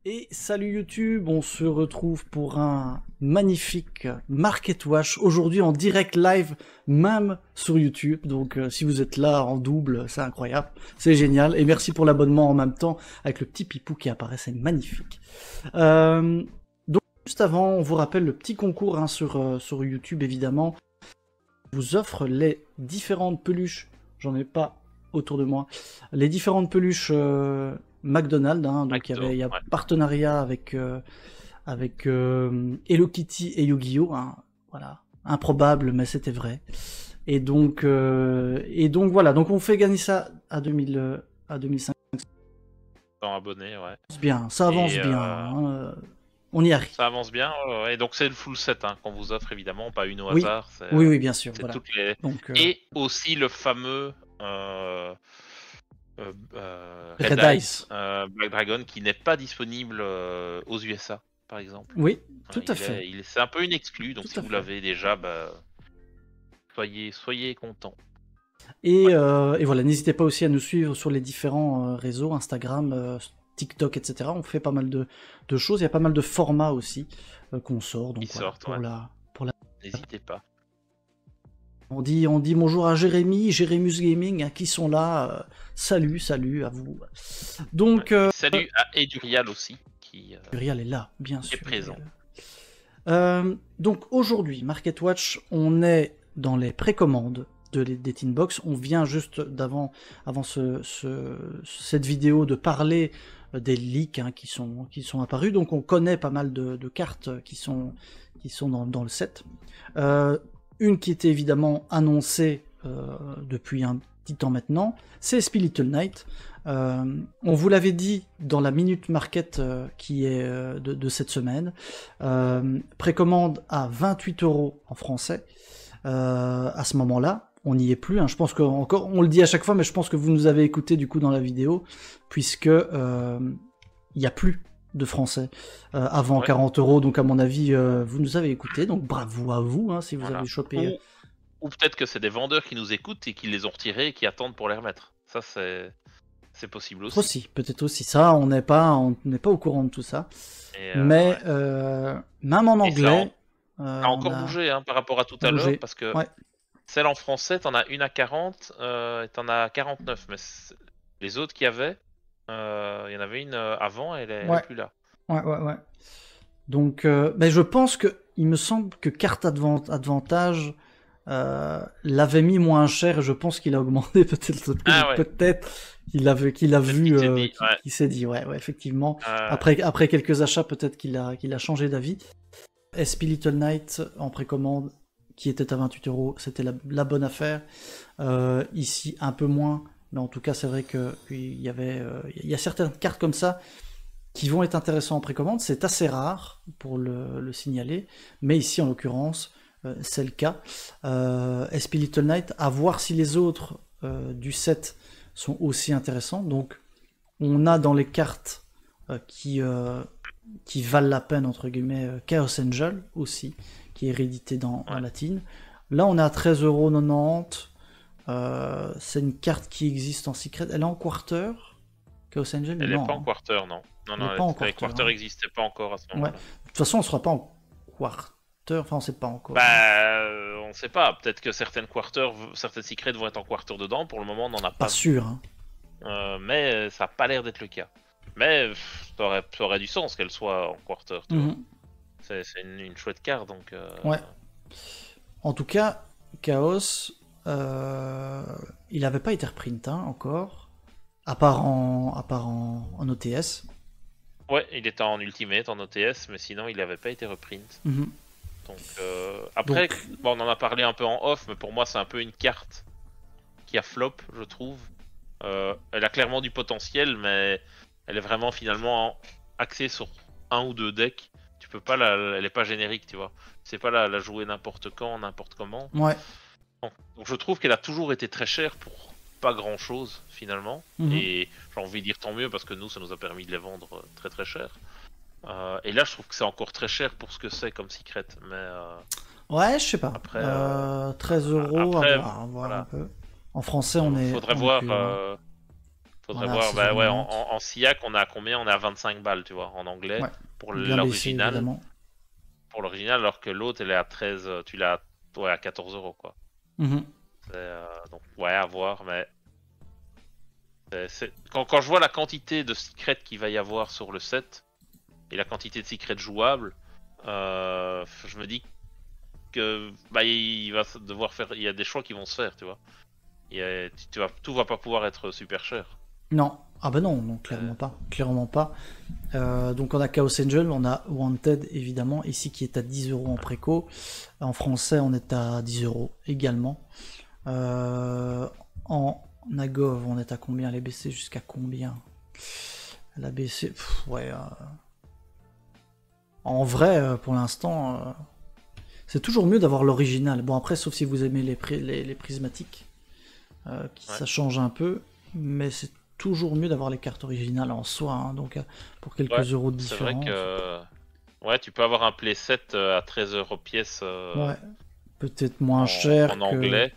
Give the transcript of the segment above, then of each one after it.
Et salut YouTube, on se retrouve pour un magnifique Market Watch, aujourd'hui en direct live, même sur YouTube, donc si vous êtes là en double, c'est incroyable, c'est génial, et merci pour l'abonnement en même temps, avec le petit pipou qui apparaît, c'est magnifique. Donc juste avant, on vous rappelle le petit concours sur YouTube évidemment, je vous offre les différentes peluches, j'en ai pas autour de moi, les différentes peluches McDonald's, hein, donc il y a partenariat avec Hello Kitty et Yu-Gi-Oh, hein, voilà, improbable mais c'était vrai. Et donc voilà, donc on fait gagner ça à 2500 abonnés, ouais. Bien, ça avance bien, hein, on y arrive. Ça avance bien, et donc c'est le full set hein, qu'on vous offre évidemment, pas une au Oui. hasard. Oui, bien sûr. Voilà. Toutes les... donc, et aussi le fameux Red Ice Black Dragon qui n'est pas disponible aux USA par exemple. Oui, tout à fait. C'est un peu une exclue, donc si vous l'avez déjà, bah, soyez content. Et voilà, n'hésitez pas aussi à nous suivre sur les différents réseaux, Instagram, TikTok, etc. On fait pas mal de choses, il y a pas mal de formats aussi qu'on sort. Donc voilà, pour la... N'hésitez pas. On dit bonjour à Jérémus Gaming, hein, qui sont là. Salut à vous. Donc salut à Edurial aussi. Edurial est là, bien sûr. Est présent. Donc aujourd'hui, Market Watch, on est dans les précommandes des Tinbox. On vient juste avant cette vidéo de parler des leaks hein, qui sont apparus. Donc on connaît pas mal de cartes qui sont dans le set. Une qui était évidemment annoncée depuis un petit temps maintenant, c'est Spy Little Knight. On vous l'avait dit dans la Minute Market qui est de cette semaine. Précommande à 28 € en français. À ce moment-là, on n'y est plus. Hein. Je pense on le dit à chaque fois, mais je pense que vous nous avez écouté du coup dans la vidéo, puisque il n'y a plus de français avant 40 €. Donc à mon avis, vous nous avez écouté. Donc bravo à vous hein, si vous avez chopé. Ou peut-être que c'est des vendeurs qui nous écoutent et qui les ont retirés et qui attendent pour les remettre. Ça c'est possible aussi. Peut-être aussi. Ça, on n'est pas au courant de tout ça. Mais même en anglais. Ça a encore bougé hein, par rapport à tout à l'heure, parce que celle en français, t'en as une à 40 et t'en as 49. Mais les autres qu'il y avait, il y en avait une avant et elle est plus là. Ouais. Donc, mais je pense il me semble que Carte Advantage l'avait mis moins cher et je pense qu'il a augmenté peut-être le prix. Peut-être qu'il a vu, qu'il s'est dit, ouais, effectivement. Après quelques achats, peut-être qu'il a changé d'avis. Spy Little Knight en précommande qui était à 28 €, c'était la bonne affaire. Ici un peu moins, mais en tout cas c'est vrai que il y a certaines cartes comme ça qui vont être intéressantes en précommande. C'est assez rare pour le signaler, mais ici en l'occurrence c'est le cas. Spy Little Knight, à voir si les autres du set sont aussi intéressants. Donc on a dans les cartes qui valent la peine entre guillemets Chaos Angel aussi, qui est réédité dans Latine. Là on est à 13,90 €. C'est une carte qui existe en secret. Elle est en quarter, Chaos Angel. Elle n'est pas en quarter, non. Non, les quarter n'existaient pas encore à ce moment-là. De toute façon on ne sera pas en quarter. Enfin, on sait pas encore. On sait pas. Peut-être que certaines secrets vont être en quarter dedans. Pour le moment, on n'en a pas. Pas sûr. Hein. Mais ça n'a pas l'air d'être le cas. Mais ça aurait du sens qu'elle soit en quarter. C'est une chouette carte, donc. Ouais. En tout cas, Chaos, il n'avait pas été reprint encore, à part en OTS. Ouais, il était en Ultimate, en OTS, mais sinon il n'avait pas été reprint. Donc on en a parlé un peu en off, mais pour moi c'est un peu une carte qui a flop, je trouve. Elle a clairement du potentiel, mais elle est vraiment finalement axée sur un ou deux decks. Tu peux pas elle est pas générique, tu vois. C'est pas la jouer n'importe quand, n'importe comment. Ouais. Donc je trouve qu'elle a toujours été très chère pour pas grand chose finalement. Et j'ai envie de dire tant mieux parce que nous ça nous a permis de les vendre très très cher. Et là je trouve que c'est encore très cher pour ce que c'est comme secret, mais ouais, je sais pas. Après 13 €, à voir un peu. En français, on est. Faudrait voir, bah ouais, en SIAC, on a combien? On a 25 balles, tu vois, en anglais, pour l'original. Pour l'original, alors que l'autre, elle est à 13, tu l'as à 14 €, quoi. Donc, ouais, à voir, mais... Quand je vois la quantité de secrets qu'il va y avoir sur le set, et la quantité de secrets jouables, je me dis que bah, il va devoir faire... Il y a des choix qui vont se faire, tu vois. Tout va pas pouvoir être super cher. Non, ah bah non, clairement pas. Donc on a Chaos Angel, on a Wanted évidemment, ici qui est à 10 € en préco. En français on est à 10 € également. En Agov on est à combien? Les BC jusqu'à combien? La BC, ouais. En vrai, pour l'instant, c'est toujours mieux d'avoir l'original. Bon après, sauf si vous aimez les prismatiques, ça change un peu, mais c'est toujours mieux d'avoir les cartes originales en soi, hein, donc pour quelques euros de différence. C'est vrai que ouais, tu peux avoir un playset à 13 € pièce. Ouais, peut-être moins cher en anglais.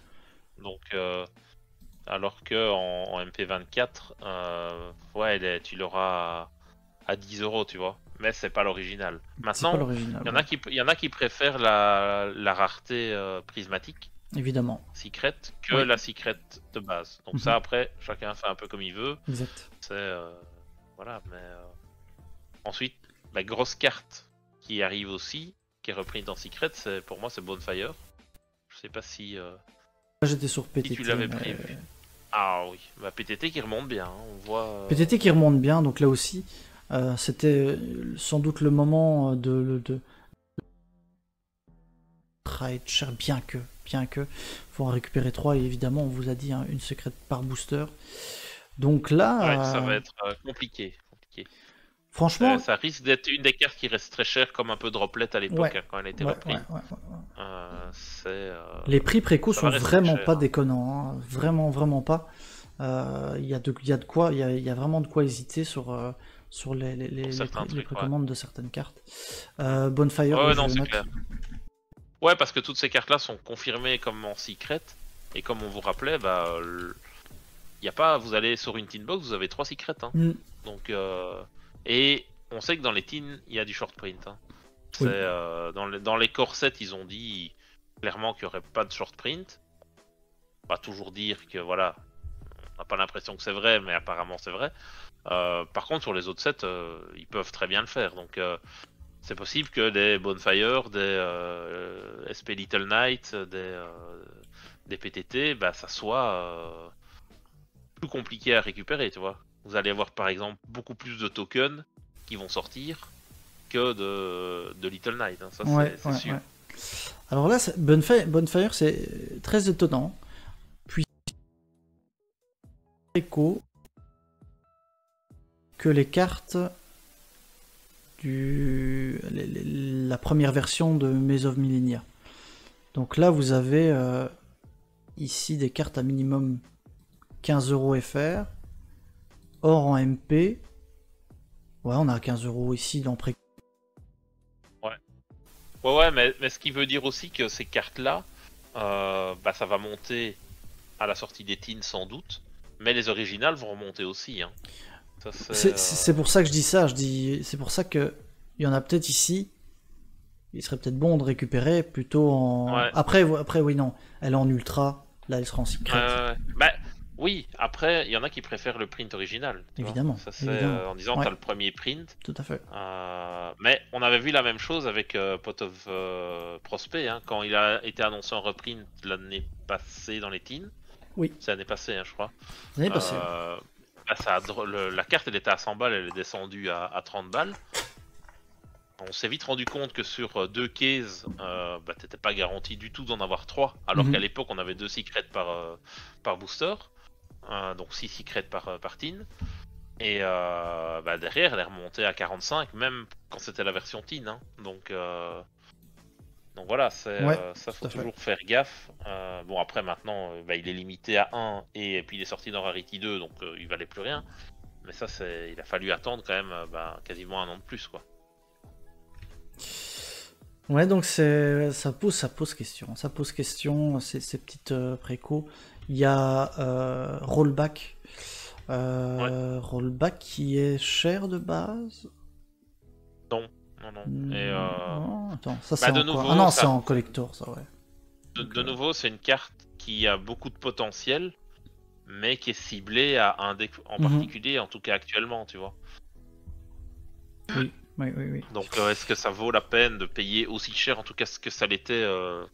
Donc alors que en MP24, ouais, tu l'auras à 10 €, tu vois. Mais c'est pas l'original. Maintenant, il y en a qui préfèrent la rareté prismatique. Évidemment. Secret que la secret de base. Donc ça, après, chacun fait un peu comme il veut. Exact. C'est voilà, mais ensuite, la grosse carte qui arrive aussi, qui est reprise dans Secret, pour moi c'est Bonfire. Je sais pas si j'étais sur PTT. Si tu l'avais prévu. Ah oui, bah, PTT qui remonte bien, hein. On voit. PTT qui remonte bien, donc là aussi, c'était sans doute le moment de trade cher, bien que, faut en récupérer 3 et évidemment on vous a dit, hein, une secrète par booster. Donc là, ça va être compliqué. Franchement, ça risque d'être une des cartes qui reste très chère, comme un peu Droplet à l'époque, hein, quand elle était reprise. Les prix préco sont vraiment pas déconnants, hein. Vraiment pas. Il y a de quoi, il y a vraiment de quoi hésiter sur les précommandes de certaines cartes. Bonfire, non, c'est clair. Ouais, parce que toutes ces cartes-là sont confirmées comme en secret, et comme on vous rappelait, bah, y a pas, vous allez sur une tin box, vous avez 3 secrets, hein. Donc, et on sait que dans les teens, il y a du short print, hein. Dans les corsets, ils ont dit clairement qu'il n'y aurait pas de short print. On va toujours dire que voilà, on n'a pas l'impression que c'est vrai, mais apparemment c'est vrai. Par contre, sur les autres sets, ils peuvent très bien le faire. Donc, c'est possible que des Bonfire, des SP Little Knight, des PTT, bah, ça soit plus compliqué à récupérer, tu vois. Vous allez avoir par exemple beaucoup plus de tokens qui vont sortir que de Little Knight, hein. Ça, c'est sûr. Ouais. Alors là, Bonfire, c'est très étonnant. Puis écho que les cartes la première version de Maze of Millennia. Donc là, vous avez ici des cartes à minimum 15 € FR, or en MP. Ouais, on a 15 € ici dans pré. Ouais, mais ce qui veut dire aussi que ces cartes-là, bah, ça va monter à la sortie des teens sans doute, mais les originales vont remonter aussi, hein. C'est pour ça que je dis ça. C'est pour ça que il y en a peut-être ici. Il serait peut-être bon de récupérer plutôt en. Ouais. Après, oui, non. Elle est en ultra. Là, elle sera en secret. Bah, oui. Après, il y en a qui préfèrent le print original. Évidemment. Ça, c'est en disant t'as le premier print. Tout à fait. Mais on avait vu la même chose avec Pot of Prospect, hein, quand il a été annoncé en reprint l'année passée dans les teens. Oui. C'est l'année passée, hein, je crois. L'année passée. La carte, elle était à 100 balles, elle est descendue à 30 balles. On s'est vite rendu compte que sur 2 cases, bah, t'étais pas garanti du tout d'en avoir 3, alors qu'à l'époque on avait 2 secrets par booster, donc 6 secrets par teen. Et bah, derrière elle est remontée à 45, même quand c'était la version teen, hein. Donc voilà, ça faut toujours faire gaffe. Bon, après maintenant, bah, il est limité à 1 et puis il est sorti dans Rarity 2, donc il valait plus rien. Mais ça, il a fallu attendre quand même quasiment 1 an de plus, quoi. Ouais, donc ça pose question. Ça pose question, ces petites précos. Il y a Rollback Rollback qui est cher de base. Non. Et attends, ça c'est de en nouveau, quoi? Ah non, c'est en collector, ça, ouais. De nouveau, c'est une carte qui a beaucoup de potentiel, mais qui est ciblée à un deck en particulier, en tout cas actuellement, tu vois. Oui. Donc est-ce que ça vaut la peine de payer aussi cher, en tout cas ce que ça l'était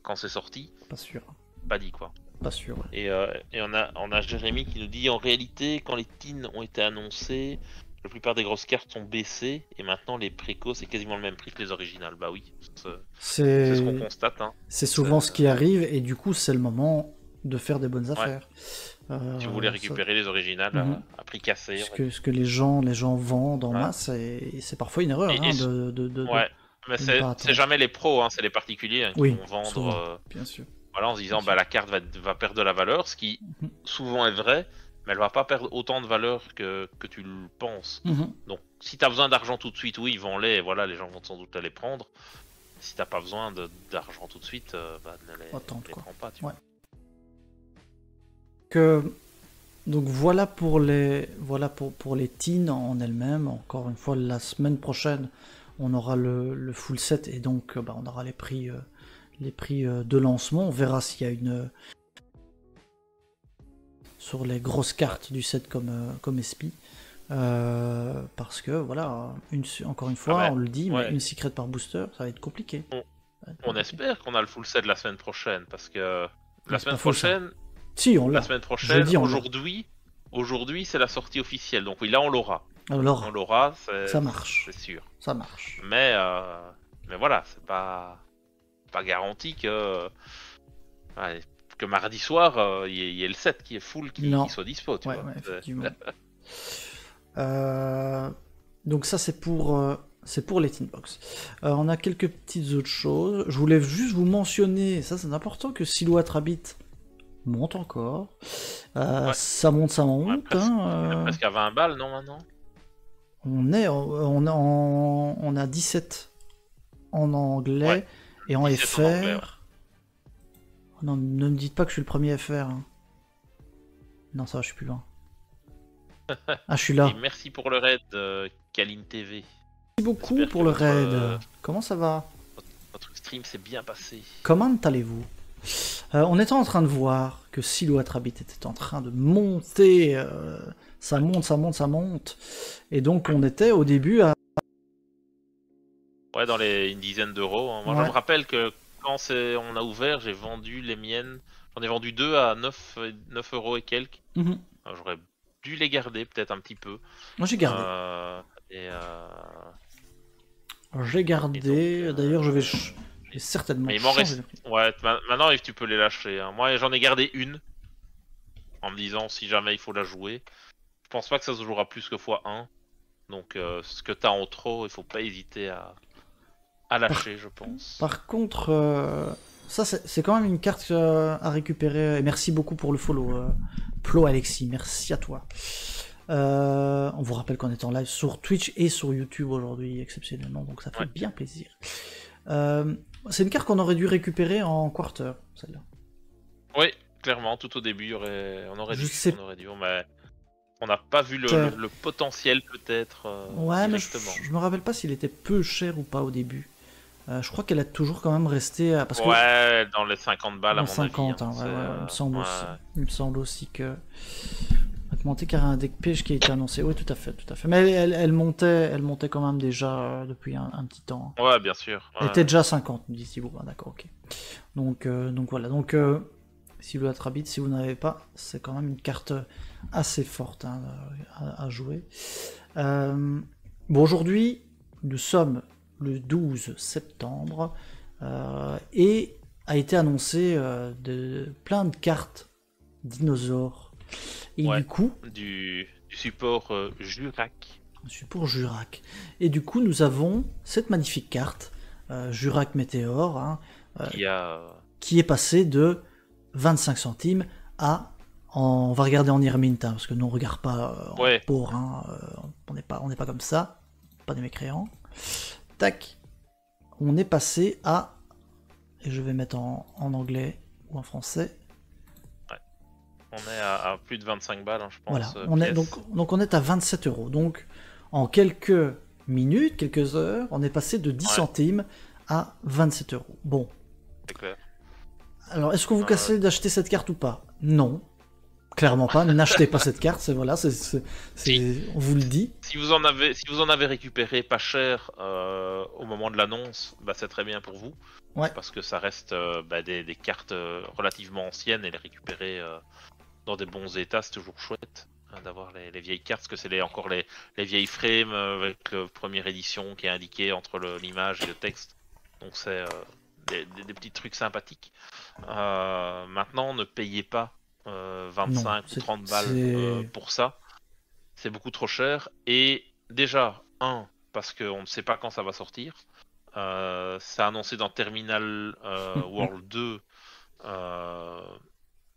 quand c'est sorti? Pas sûr. Pas dit, quoi. Pas sûr. Ouais. Et on a Jérémy qui nous dit, en réalité, quand les teens ont été annoncés, la plupart des grosses cartes sont baissées, et maintenant les précos c'est quasiment le même prix que les originales. Bah oui, c'est ce qu'on constate. Hein. C'est souvent ce qui arrive, et du coup c'est le moment de faire des bonnes affaires. Tu voulais récupérer les originales à prix cassé. Ce que les gens vendent en masse, et c'est parfois une erreur. Mais c'est jamais les pros, hein, c'est les particuliers qui vont vendre. Souvent, bien sûr. Voilà, en se disant la carte va perdre de la valeur, ce qui souvent est vrai, mais elle va pas perdre autant de valeur que tu le penses. Donc si tu as besoin d'argent tout de suite, oui, vends-les, et voilà, les gens vont sans doute les prendre. Si t'as pas besoin d'argent tout de suite, ne les prends pas. Tu vois. Donc voilà pour les teens en elles-mêmes. Encore une fois, la semaine prochaine, on aura le full set, et donc on aura les prix de lancement. On verra s'il y a une sur les grosses cartes du set comme SP. Parce que voilà, encore une fois, on le dit, mais une secret par booster, ça va être compliqué. On espère qu'on a le full set la semaine prochaine, parce que la semaine prochaine, aujourd'hui c'est la sortie officielle, donc oui, là on l'aura. On l'aura, ça marche, c'est sûr. Ça marche. Mais voilà, c'est pas garanti que mardi soir il y ait le set qui est full qui soit dispo. Tu vois. Effectivement. Donc ça c'est pour les Tinbox. On a quelques petites autres choses. Je voulais juste vous mentionner, ça c'est important, que Silhouette Rabbit monte encore. Ça monte. Presque à 20 balles, non, maintenant? On a 17 en anglais et en FR. Non, ne me dites pas que je suis le premier FR. Hein. Non, ça va, je suis plus loin. Je suis là. Et merci pour le raid, Kaline TV. Merci beaucoup pour le raid. Comment ça va? Votre stream s'est bien passé. Comment allez-vous? On était en train de voir que Silhouette Rabbit était en train de monter. Ça monte. Et donc on était au début à... Ouais, dans une dizaine d'euros. Hein. Moi je me rappelle que quand on a ouvert, j'ai vendu les miennes. J'en ai vendu 2 à 9 euros et quelques. J'aurais dû les garder peut-être un petit peu. Moi j'ai gardé. J'ai gardé. D'ailleurs je vais certainement. Mais il m'en reste. Ouais, maintenant tu peux les lâcher. Hein. Moi j'en ai gardé une. En me disant si jamais il faut la jouer. Je pense pas que ça se jouera plus que x1. Donc ce que t'as en trop, il faut pas hésiter à lâcher, je pense. Par contre, ça c'est quand même une carte à récupérer. Et merci beaucoup pour le follow, Plo Alexis, merci à toi. On vous rappelle qu'on est en live sur Twitch et sur YouTube aujourd'hui exceptionnellement, donc ça fait bien plaisir. C'est une carte qu'on aurait dû récupérer en quarter, celle-là. Oui, clairement, tout au début, on aurait dû. On n'a pas vu le potentiel peut-être. Mais je me rappelle pas s'il était peu cher ou pas au début. Je crois qu'elle a toujours quand même resté. Parce que... dans les 50 balles à mon 50, avis. Il me semble aussi que. Augmenter car un deck pêche qui a été annoncé. Oui, tout à fait. Mais elle montait quand même déjà depuis un petit temps. Ouais, bien sûr. Elle était déjà 50, me dit Thibaut. D'accord, ok. Donc voilà. Donc, Silhouette Rabbit, si vous n'avez pas, c'est quand même une carte assez forte à jouer. Aujourd'hui, nous sommes le 12 septembre et a été annoncé plein de cartes dinosaures. Et du coup... Du support Jurac. Support Jurac. Et du coup, nous avons cette magnifique carte, Jurac Météor, qui est passée de 25 centimes à... On va regarder en Irmint, parce que nous on regarde pas pour, on n'est pas comme ça, pas des mécréants. Tac, on est passé à, et je vais mettre en anglais ou en français. On est à plus de 25 balles, hein, je pense. Voilà, donc on est à 27 euros. Donc en quelques minutes, quelques heures, on est passé de 10 centimes à 27 euros. Bon. C'est clair. Alors, est-ce qu'on vous conseille d'acheter cette carte ou pas? Non. Clairement pas, n'achetez pas cette carte, on vous le dit. Si vous en avez récupéré pas cher au moment de l'annonce, bah c'est très bien pour vous. Ouais. Parce que ça reste des cartes relativement anciennes et les récupérer dans des bons états, c'est toujours chouette d'avoir les vieilles cartes, parce que c'est encore les vieilles frames avec la première édition qui est indiquée entre l'image et le texte. Donc c'est des petits trucs sympathiques. Maintenant, ne payez pas 25 ou 30 balles pour ça. C'est beaucoup trop cher. Et déjà, parce qu'on ne sait pas quand ça va sortir. C'est annoncé dans Terminal World 2.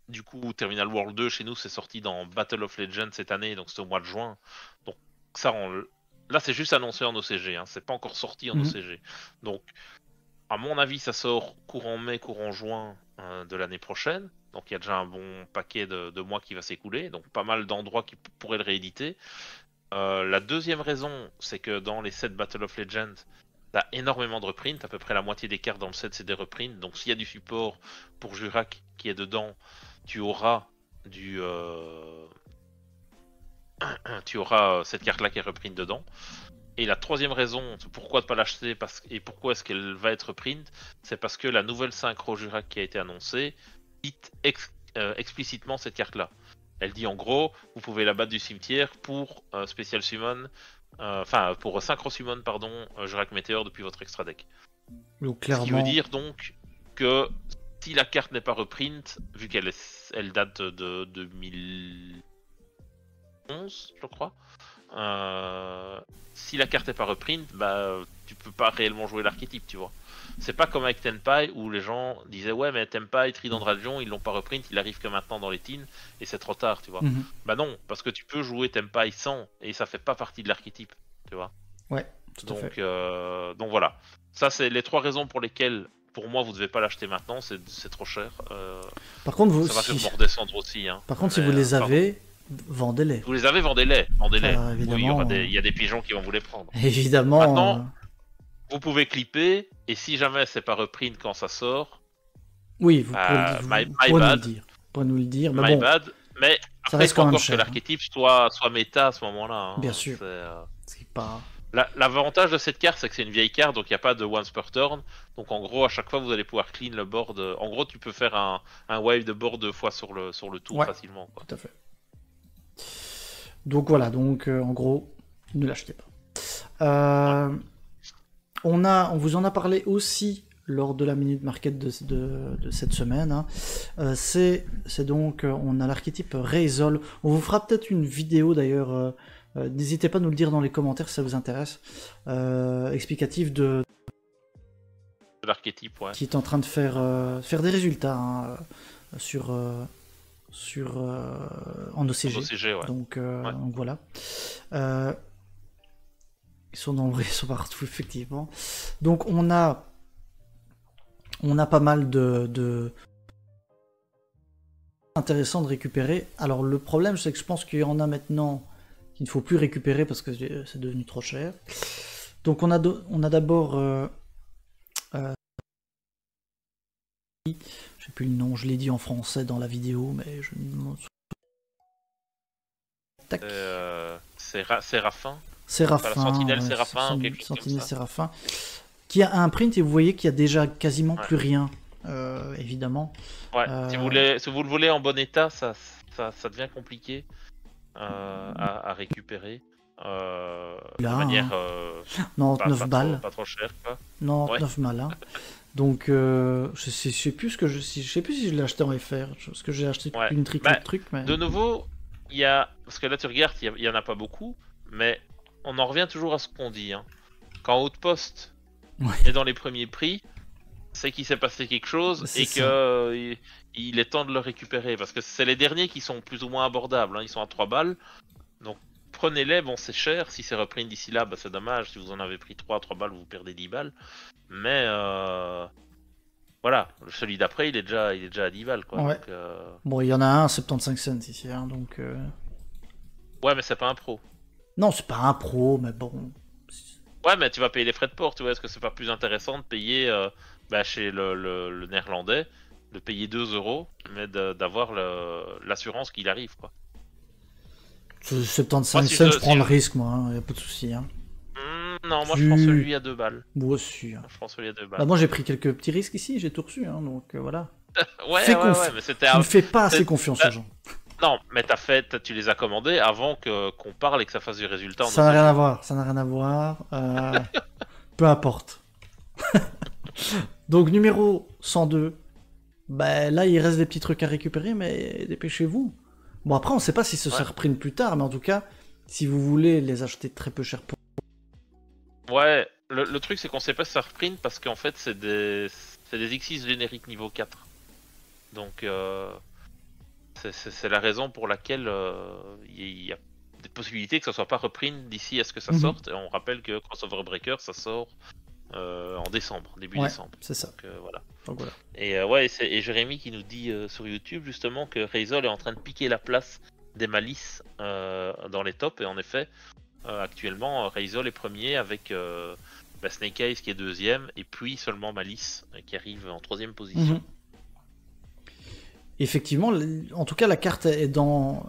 Du coup, Terminal World 2 chez nous, c'est sorti dans Battle of Legends cette année, donc c'est au mois de juin. Donc ça, là, c'est juste annoncé en OCG, hein, c'est pas encore sorti en OCG. Donc, à mon avis, ça sort courant mai, courant juin de l'année prochaine. Donc il y a déjà un bon paquet de mois qui va s'écouler, donc pas mal d'endroits qui pourraient le rééditer. La deuxième raison, c'est que dans les sets Battle of Legends, t'as énormément de reprints, à peu près la moitié des cartes dans le set c'est des reprints, donc s'il y a du support pour Jurak qui est dedans, tu auras cette carte là qui est reprint dedans. Et la troisième raison, pourquoi ne pas l'acheter et pourquoi est-ce qu'elle va être reprint, c'est parce que la nouvelle synchro Jurak qui a été annoncée cite explicitement cette carte là. Elle dit en gros, vous pouvez la battre du cimetière pour Special Summon, pour Synchro Summon, Jurak Meteor depuis votre extra deck. Donc, clairement... Ce qui veut dire donc que si la carte n'est pas reprint, vu qu'elle date de 2011, je crois, si la carte n'est pas reprint, bah tu peux pas réellement jouer l'archétype, tu vois. C'est pas comme avec Tenpai où les gens disaient ouais mais Tenpai, Trident de Radion, ils l'ont pas reprint, il arrive que maintenant dans les teens et c'est trop tard, tu vois. Bah non, parce que tu peux jouer Tenpai sans et ça fait pas partie de l'archétype, tu vois. Ouais, tout à fait. Donc voilà. Ça c'est les trois raisons pour lesquelles pour moi vous devez pas l'acheter maintenant, c'est trop cher. Par contre, ça va sûrement redescendre aussi. Hein. Par contre, si vous les avez, vendez-les. Vous les avez, vendez-les. Évidemment, oui, il y a des pigeons qui vont vous les prendre. Évidemment. Maintenant, vous pouvez clipper, et si jamais c'est pas reprint quand ça sort... Oui, vous pourrez nous le dire. My bad. Mais après, il faut encore que l'archétype soit méta à ce moment-là. Hein. Bien sûr. C'est pas... L'avantage de cette carte, c'est que c'est une vieille carte, donc il n'y a pas de once per turn. Donc en gros, à chaque fois, vous allez pouvoir clean le board. En gros, tu peux faire un wave de board 2 fois sur le tour facilement. Quoi. Tout à fait. Donc voilà, en gros, ne l'achetez pas. On vous en a parlé aussi lors de la Minute Market de cette semaine. Hein. C'est donc, on a l'archétype Reizol. On vous fera peut-être une vidéo d'ailleurs, n'hésitez pas à nous le dire dans les commentaires si ça vous intéresse, explicatif de l'archétype, qui est en train de faire des résultats hein, en OCG. Ouais. Donc voilà. Ils sont nombreux, ils sont partout, effectivement. Donc on a pas mal de intéressant de récupérer. Alors le problème, c'est que je pense qu'il y en a maintenant qu'il ne faut plus récupérer parce que c'est devenu trop cher. Donc on a d'abord... je sais plus le nom, je l'ai dit en français dans la vidéo, mais je ne Tac. Séraphin. Séraphin, Sentinelle Séraphin ou quelque chose Sentinelle comme ça. Séraphin, qui a un print et vous voyez qu'il y a déjà quasiment plus rien, évidemment. Ouais, si vous le voulez en bon état, ça devient compliqué à récupérer. De manière 99 balles. Pas trop cher, quoi. 99 balles. Hein. Donc, je sais plus si je l'ai acheté en FR, parce que j'ai acheté une trick de trucs. Mais... De nouveau, parce que là tu regardes, il y en a pas beaucoup, mais on en revient toujours à ce qu'on dit. Hein. Quand Outpost est dans les premiers prix, c'est qu'il s'est passé quelque chose et que il est temps de le récupérer, parce que c'est les derniers qui sont plus ou moins abordables. Hein. Ils sont à 3 balles, donc prenez-les. Bon, c'est cher, si c'est repris d'ici là, c'est dommage. Si vous en avez pris 3 balles, vous perdez 10 balles. Mais voilà, celui d'après, il est déjà à 10 balles, quoi. Ouais. Donc, bon, il y en a un à 75 cents ici, hein, donc... Ouais, mais c'est pas un pro. Non, c'est pas un pro, mais bon... Ouais, mais tu vas payer les frais de port, tu vois. Est-ce que c'est pas plus intéressant de payer chez le néerlandais, de payer 2 €, mais d'avoir l'assurance qu'il arrive, quoi. 75 cents, je prends le risque, moi, hein, y a pas de souci. Hein. Non, moi je prends celui à 2 balles. Moi aussi. Hein. Je prends celui à 2 balles. Bah, moi j'ai pris quelques petits risques ici, j'ai tout reçu, hein, donc voilà. ouais, mais c'était... Tu ne fais pas assez confiance aux gens. Non, mais tu les as commandés avant qu'on parle et que ça fasse du résultat. Ça n'a rien à voir, ça n'a rien à voir. Peu importe. Donc numéro 102. Bah là il reste des petits trucs à récupérer, mais dépêchez-vous. Bon après on sait pas si ce sera repris plus tard, mais en tout cas, si vous voulez les acheter très peu cher pour... Ouais, le truc c'est qu'on sait pas si ça reprint parce qu'en fait c'est des X6 génériques niveau 4. Donc c'est la raison pour laquelle il y a des possibilités que ça soit pas reprint d'ici à ce que ça sorte. Et on rappelle que Crossover Breaker ça sort en décembre, début décembre. C'est ça. Donc, voilà. Donc, voilà. Et Jérémy qui nous dit sur YouTube justement que Reysol est en train de piquer la place des Malice dans les tops. Et en effet, actuellement, Reysol est premier avec Snake Eyes qui est deuxième et puis seulement Malice qui arrive en troisième position. Effectivement, en tout cas, la carte est dans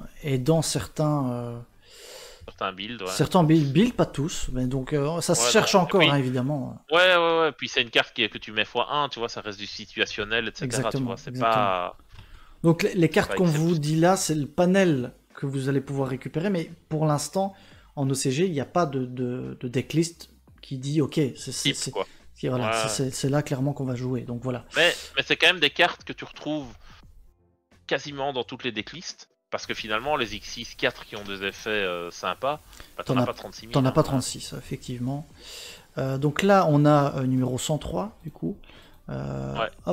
certains builds. Ouais. Certains builds, pas tous, mais donc ça se cherche encore, puis, hein, évidemment. Ouais. Puis c'est une carte que tu mets x1, tu vois, ça reste du situationnel, etc. Exactement. Tu vois, c'est pas. Donc les cartes qu'on vous dit là, c'est le panel que vous allez pouvoir récupérer, mais pour l'instant, en OCG, il n'y a pas de decklist qui dit ok, c'est là clairement qu'on va jouer. Donc voilà. Mais c'est quand même des cartes que tu retrouves quasiment dans toutes les decklists. Parce que finalement, les X6 4 qui ont des effets sympas, t'en as pas 36 000. T'en as pas 36, effectivement. Donc là, on a numéro 103, du coup.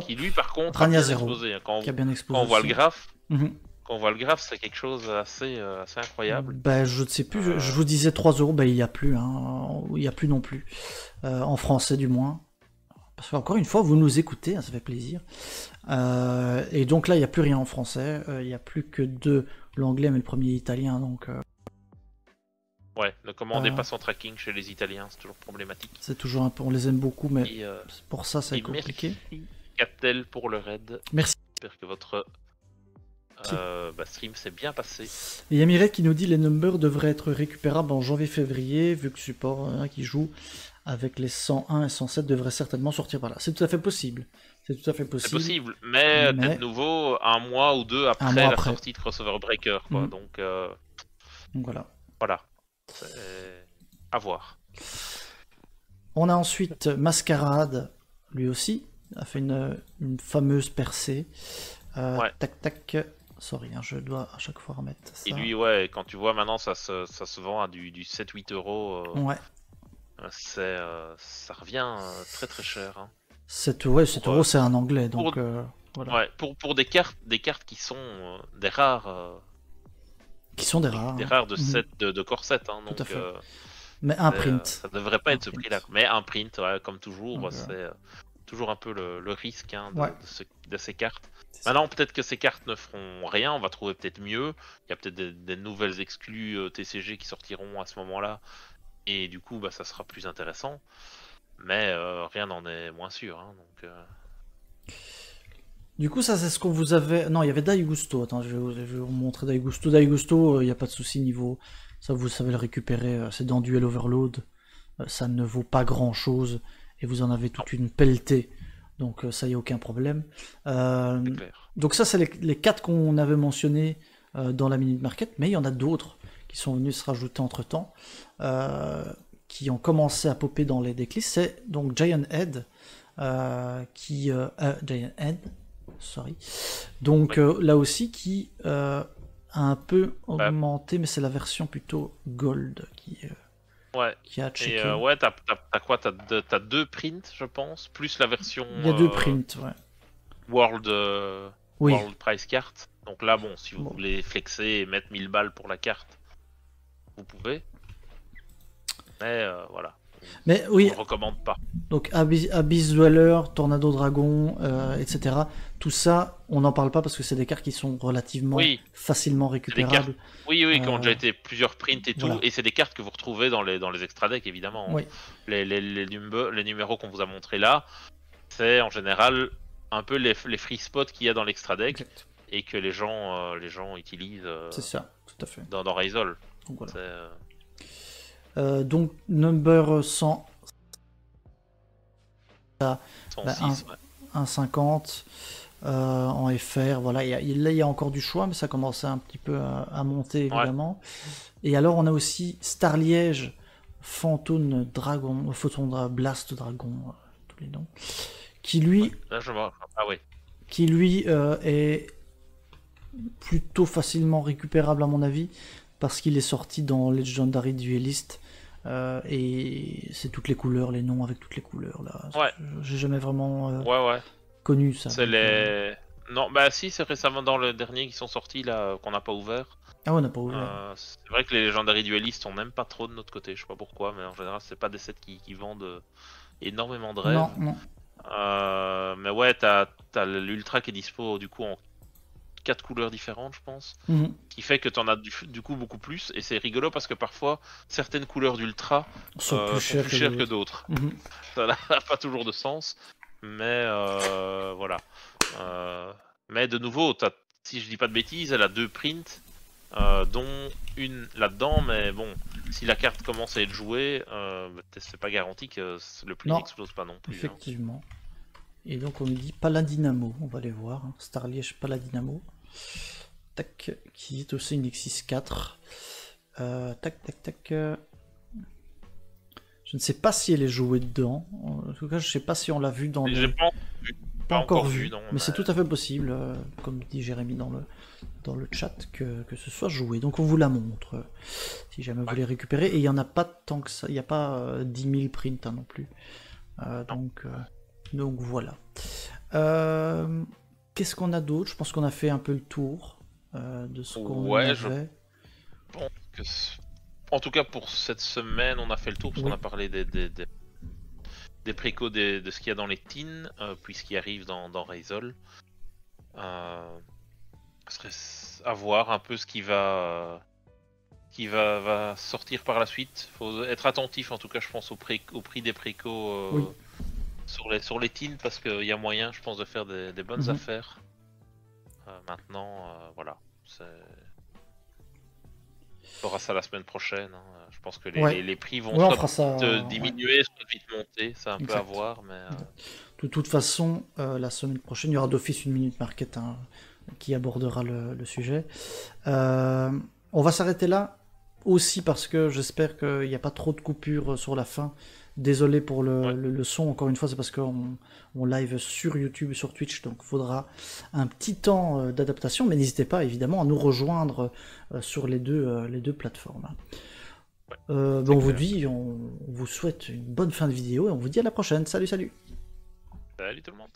Qui lui, par contre, Rania a bien 0, explosé. Hein. Qui a bien explosé quand on voit le graphe, quand on voit le graphe, c'est quelque chose assez incroyable. Bah, je ne sais plus, je vous disais 3 €, bah, il n'y a plus, hein. Il n'y a plus non plus. En français, du moins. Parce qu'encore une fois, vous nous écoutez, hein, ça fait plaisir. Et donc là, il n'y a plus rien en français. Il n'y a plus que l'anglais, mais le premier italien. Donc, ouais, le commander pas sans tracking chez les Italiens, c'est toujours problématique. C'est toujours un peu, on les aime beaucoup, mais pour ça, c'est compliqué. Merci Captel pour le raid. Merci. J'espère que votre stream s'est bien passé. Et il y a Mireille qui nous dit les numbers devraient être récupérables en janvier-février, vu que support qui joue avec les 101 et 107 devrait certainement sortir par là. C'est tout à fait possible. C'est possible, mais de nouveau un mois ou deux après la sortie de Crossover Breaker, quoi. Donc voilà. Voilà. À voir. On a ensuite Mascarade, lui aussi, a fait une fameuse percée. Tac tac. Sorry, hein, je dois à chaque fois remettre ça. Et lui, quand tu vois maintenant, ça se vend à du 7-8 €. Ouais. Ça revient très très cher. Hein. 7 euros, c'est un anglais, donc voilà. Ouais, pour des cartes qui sont des rares. Qui sont des rares. Des rares de set de corset. Hein, donc, tout à fait. Mais un print. Ça devrait pas être ce prix-là. Mais un print, comme toujours, c'est toujours un peu le risque de ces cartes. Maintenant, peut-être que ces cartes ne feront rien, on va trouver peut-être mieux. Il y a peut-être des nouvelles exclus TCG qui sortiront à ce moment-là. Et du coup, ça sera plus intéressant. Mais rien n'en est moins sûr. Hein, donc, Du coup, ça c'est ce qu'on vous avait... Non, il y avait Daigusto. Attends, je vais vous montrer Daigusto. Daigusto, il n'y a pas de souci niveau... Ça, vous savez le récupérer. C'est dans Duel Overload. Ça ne vaut pas grand-chose. Et vous en avez toute une pelletée. Donc ça, il n'y a aucun problème. Donc ça, c'est les 4 qu'on avait mentionnés dans la Minute Market. Mais il y en a d'autres qui sont venus se rajouter entre-temps. Qui ont commencé à popper dans les decklists. C'est donc Giant Head. Giant Head. Sorry. Donc là aussi qui a un peu augmenté, mais c'est la version plutôt gold qui a checké. Et t'as quoi? T'as 2 prints, je pense, plus la version. Il y a 2 prints, ouais. World Price Card. Donc là, bon, si vous voulez flexer et mettre 1000 balles pour la carte, vous pouvez. Mais voilà. Mais oui, on ne recommande pas. Donc Abyss Dweller, Tornado Dragon, etc. Tout ça, on n'en parle pas parce que c'est des cartes qui sont relativement facilement récupérables. Oui, qui ont déjà été plusieurs prints et tout, et c'est des cartes que vous retrouvez dans les extra decks évidemment. Oui. Les numéros qu'on vous a montrés là, c'est en général un peu les free spots qu'il y a dans l'extra deck et que les gens utilisent. C'est ça, tout à fait. Dans Raizol. Donc, voilà. Donc number 100. 106, 1,50 en FR, voilà, là il y a encore du choix, mais ça commence un petit peu à monter évidemment. Et alors on a aussi Star Liège, Phantom Dragon, Photon Blast Dragon, tous les noms, qui lui, qui lui est plutôt facilement récupérable à mon avis, parce qu'il est sorti dans Legendary Duelist. Et c'est toutes les couleurs, les noms avec toutes les couleurs là. J'ai jamais vraiment connu ça. C'est Non, bah si, c'est récemment dans le dernier qui sont sortis là, qu'on n'a pas ouvert. Ah ouais, on n'a pas ouvert. C'est vrai que les Legendary Duelistes on n'aime pas trop de notre côté, je sais pas pourquoi, mais en général c'est pas des sets qui vendent énormément de rêves. Non. Mais ouais, t'as l'Ultra qui est dispo du coup en 4 couleurs différentes, je pense, qui fait que tu en as du coup beaucoup plus, et c'est rigolo parce que parfois certaines couleurs d'ultra sont plus chères que d'autres. Ça n'a pas toujours de sens, mais voilà. Mais de nouveau, si je dis pas de bêtises, elle a 2 prints, dont une là-dedans, mais bon, si la carte commence à être jouée, c'est pas garanti que le prix n'explose pas non plus. Effectivement. Et donc on nous dit Paladinamo, on va aller voir, Star Liège Paladinamo. Tac, qui est aussi une X6 4. Tac. Je ne sais pas si elle est jouée dedans. En tout cas, je ne sais pas si on l'a vu dans le... Pas encore vu, non, mais c'est tout à fait possible, comme dit Jérémy dans le chat, que ce soit joué. Donc on vous la montre, si jamais vous voulez récupérer. Et il n'y en a pas tant que ça, il n'y a pas 10 000 prints non plus. Donc voilà. Qu'est-ce qu'on a d'autre? Je pense qu'on a fait un peu le tour de ce qu'on avait. Je pense que en tout cas pour cette semaine, on a fait le tour parce qu'on a parlé des précos de ce qu'il y a dans les teens, puisqu'il arrive dans Raizol. Serait à voir un peu ce qui va sortir par la suite. Faut être attentif en tout cas, je pense, au prix des précos. Sur les teens, parce qu'il y a moyen, je pense, de faire des bonnes affaires. Maintenant, voilà. On fera ça la semaine prochaine. Je pense que les prix vont soit diminuer, soit vite monter. C'est un peu à voir. Mais, De toute façon, la semaine prochaine, il y aura d'office une Minute Market qui abordera le sujet. On va s'arrêter là. Aussi parce que j'espère qu'il n'y a pas trop de coupures sur la fin. Désolé pour le son, encore une fois, c'est parce qu'on live sur YouTube, sur Twitch, donc il faudra un petit temps d'adaptation, mais n'hésitez pas évidemment à nous rejoindre sur les deux plateformes. On vous souhaite une bonne fin de vidéo et on vous dit à la prochaine. Salut. Salut tout le monde.